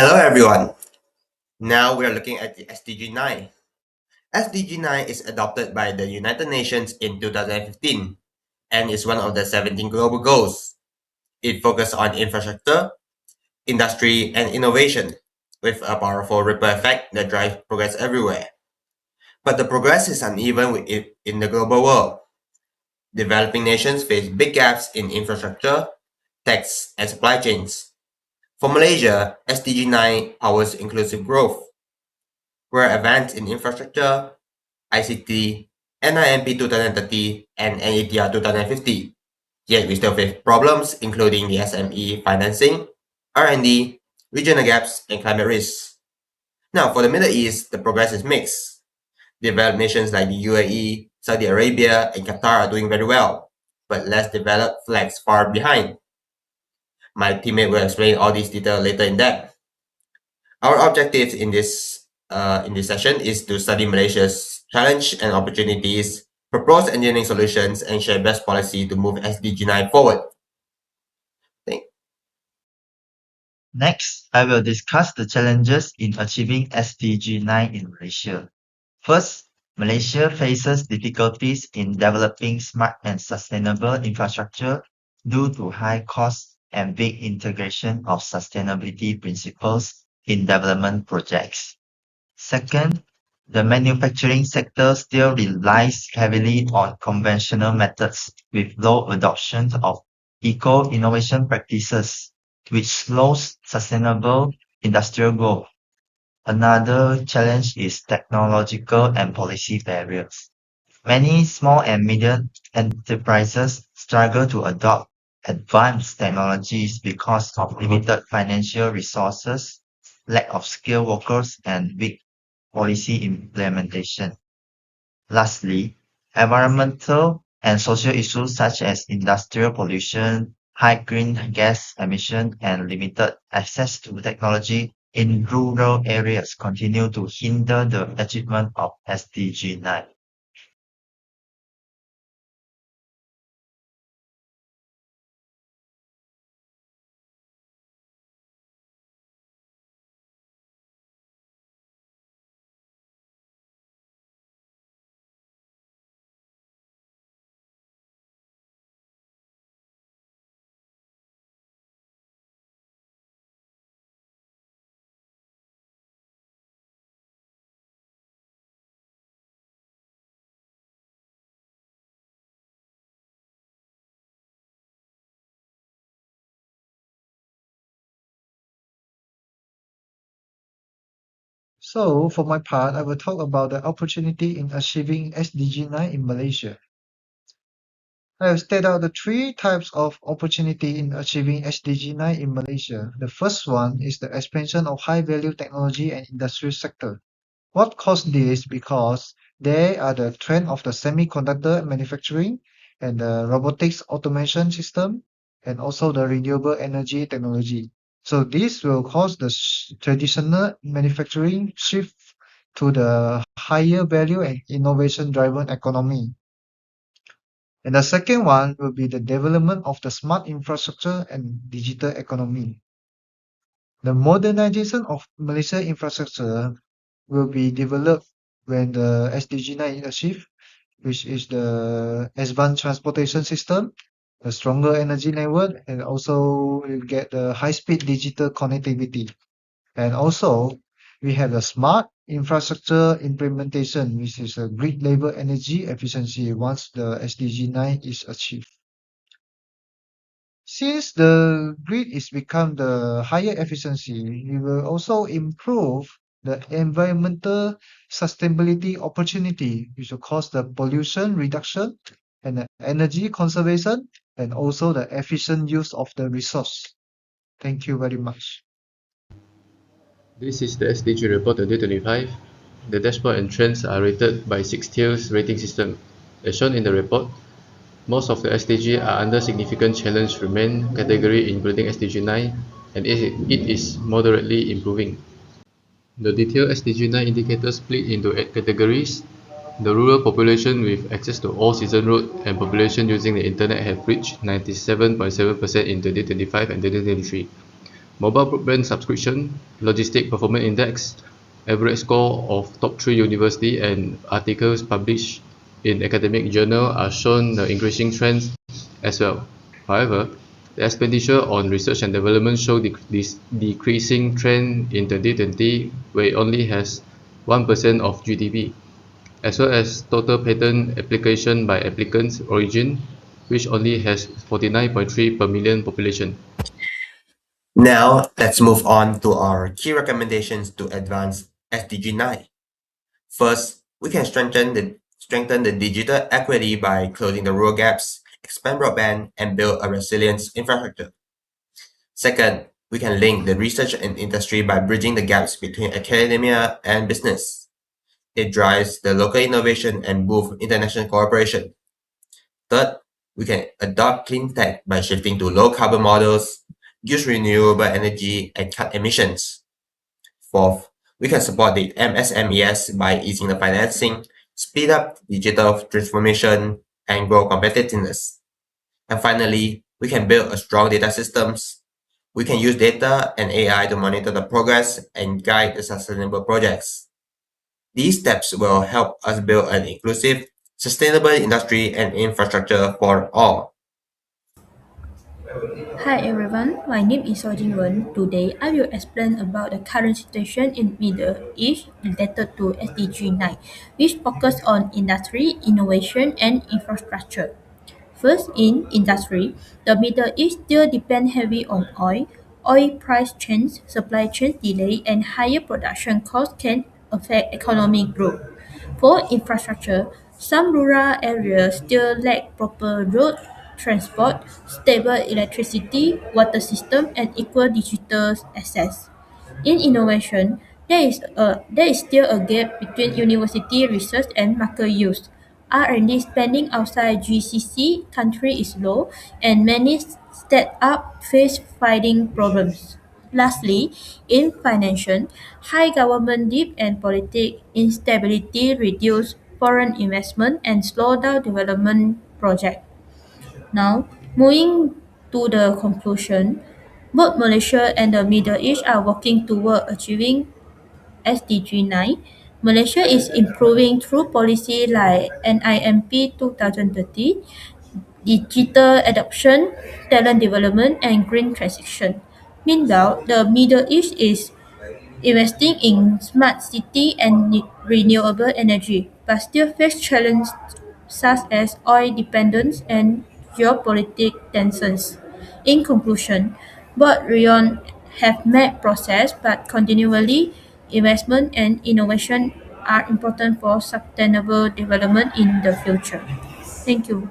Hello everyone. Now we are looking at the SDG9. SDG9 is adopted by the United Nations in 2015 and is one of the 17 global goals. It focuses on infrastructure, industry, and innovation with a powerful ripple effect that drives progress everywhere. But the progress is uneven in the global world. Developing nations face big gaps in infrastructure, tax, and supply chains. For Malaysia, SDG9 powers inclusive growth, were advanced in infrastructure, ICT, NIMP 2030, and NETR 2050. Yet we still face problems including the SME financing, R&D, regional gaps, and climate risks. Now, for the Middle East, the progress is mixed. Developed nations like the UAE, Saudi Arabia, and Qatar are doing very well, but less developed flags far behind. My teammate will explain all these details later in depth. Our objective in this session is to study Malaysia's challenge and opportunities, propose engineering solutions, and share best policy to move SDG9 forward. Thank- Next, I will discuss the challenges in achieving SDG9 in Malaysia. First, Malaysia faces difficulties in developing smart and sustainable infrastructure due to high costs and weak integration of sustainability principles in development projects. Second, the manufacturing sector still relies heavily on conventional methods with low adoption of eco-innovation practices, which slows sustainable industrial growth. Another challenge is technological and policy barriers. Many small and medium enterprises struggle to adopt advanced technologies because of limited financial resources, lack of skilled workers, and weak policy implementation. Lastly, environmental and social issues such as industrial pollution, high green gas emission, and limited access to technology in rural areas continue to hinder the achievement of SDG9. So, for my part, I will talk about the opportunity in achieving SDG9 in Malaysia. I have stated out the three types of opportunity in achieving SDG9 in Malaysia. The first one is the expansion of high-value technology and industrial sector. What caused this? Because they are the trend of the semiconductor manufacturing and the robotics automation system and also the renewable energy technology. So this will cause the traditional manufacturing shift to the higher value and innovation driven economy. And the second one will be the development of the smart infrastructure and digital economy. The modernization of Malaysia infrastructure will be developed when the SDG9 is achieved, which is the advanced transportation system, a stronger energy network, and also you get the high-speed digital connectivity. And also, we have the smart infrastructure implementation, which is a grid level energy efficiency once the SDG9 is achieved. Since the grid is become the higher efficiency, we will also improve the environmental sustainability opportunity, which will cause the pollution reduction and the energy conservation and also the efficient use of the resource. Thank you very much. This is the SDG report 2025. The dashboard and trends are rated by 6 tiers rating system. As shown in the report, most of the SDG are under significant challenge remain category including SDG9 and it is moderately improving. The detailed SDG9 indicators split into 8 categories. The rural population with access to all-season road and population using the internet have reached 97.7% in 2025 and 2023. Mobile broadband subscription, logistic performance index, average score of top 3 university and articles published in academic journal are shown the increasing trends as well. However, the expenditure on research and development show this decreasing trend in 2020, where it only has 1% of GDP, as well as total patent application by applicants origin, which only has 49.3 per million population. Now, let's move on to our key recommendations to advance SDG9. First, we can strengthen the digital equity by closing the rural gaps, expand broadband, and build a resilient infrastructure. Second, we can link the research and industry by bridging the gaps between academia and business. It drives the local innovation and boosts international cooperation. Third, we can adopt clean tech by shifting to low carbon models, use renewable energy, and cut emissions. Fourth, we can support the MSMES by easing the financing, speed up digital transformation, and grow competitiveness. And finally, we can build a strong data systems. We can use data and AI to monitor the progress and guide the sustainable projects. These steps will help us build an inclusive, sustainable industry and infrastructure for all. Hi everyone, my name is Sojin Wen. Today I will explain about the current situation in Middle East related to SDG9, which focus on industry, innovation, and infrastructure. First, in industry, the Middle East still depend heavy on oil. Oil price change, supply chain delay, and higher production costs can affect economic growth. For infrastructure, some rural areas still lack proper road transport, stable electricity, water system, and equal digital access. In innovation, there is still a gap between university research and market use. R&D spending outside GCC country is low, and many startups face funding problems. Lastly, in financial, high government debt and political instability reduce foreign investment and slow down development projects. Now, moving to the conclusion, both Malaysia and the Middle East are working toward achieving SDG9. Malaysia is improving through policy like NIMP 2030, digital adoption, talent development, and green transition. Meanwhile, the Middle East is investing in smart city and renewable energy, but still face challenges such as oil dependence and geopolitical tensions. In conclusion, both regions have made progress, but continually investment and innovation are important for sustainable development in the future. Thank you.